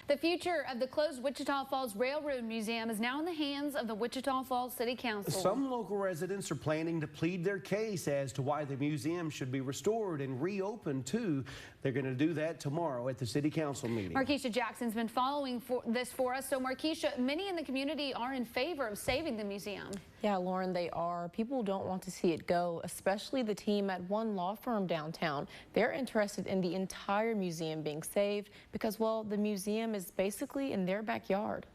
The future of the closed Wichita Falls Railroad Museum is now in the hands of the Wichita Falls City Council. Some local residents are planning to plead their case as to why the museum should be restored and reopened too. They're going to do that tomorrow at the City Council meeting. Markeisha Jackson's been following this for us. So Markeisha, many in the community are in favor of saving the museum. Yeah, Lauren, they are. People don't want to see it go, especially the team at one law firm downtown. They're interested in the entire museum being saved because, well, the museum is basically in their backyard.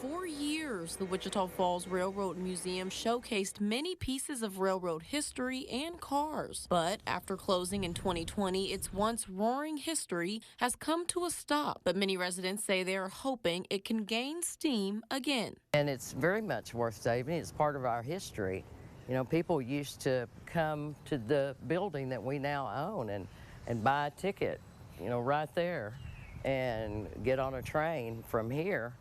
For years, the Wichita Falls Railroad Museum showcased many pieces of railroad history and cars. But after closing in 2020, its once roaring history has come to a stop. But many residents say they are hoping it can gain steam again. And it's very much worth saving. It's part of our history. You know, people used to come to the building that we now own and buy a ticket, you know, right there and get on a train from here.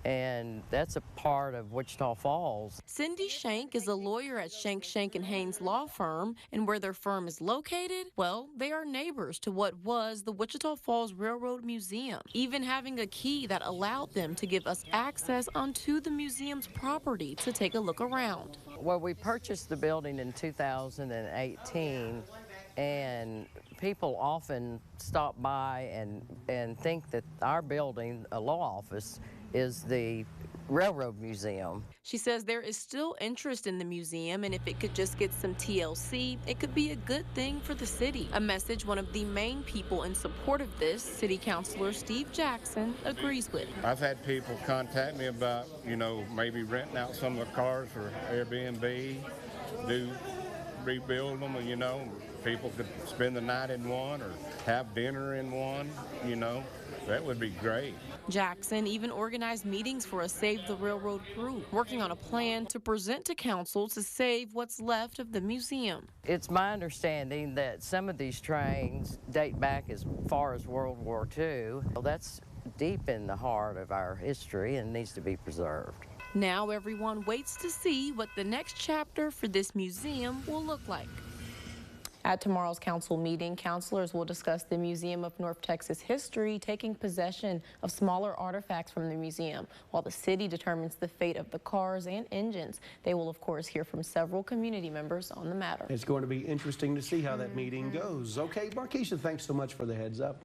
And that's a part of Wichita Falls. Cindy Shank is a lawyer at Shank and Haynes Law Firm, and where their firm is located, well, they are neighbors to what was the Wichita Falls Railroad Museum, even having a key that allowed them to give us access onto the museum's property to take a look around. Well, we purchased the building in 2018, and people often stop by and think that our building, a law office, is the Railroad Museum. She says there is still interest in the museum, and if it could just get some TLC, it could be a good thing for the city. A message one of the main people in support of this, City Councilor Steve Jackson, agrees with. I've had people contact me about, you know, maybe renting out some of the cars for Airbnb, rebuild them, you know. People could spend the night in one or have dinner in one, you know. That would be great. Jackson even organized meetings for a Save the Railroad group, working on a plan to present to council to save what's left of the museum. It's my understanding that some of these trains date back as far as World War II. Well, that's deep in the heart of our history and needs to be preserved. Now everyone waits to see what the next chapter for this museum will look like. At tomorrow's council meeting, councilors will discuss the Museum of North Texas history, taking possession of smaller artifacts from the museum, while the city determines the fate of the cars and engines. They will, of course, hear from several community members on the matter. It's going to be interesting to see how that meeting goes. Okay, Markeisha, thanks so much for the heads up.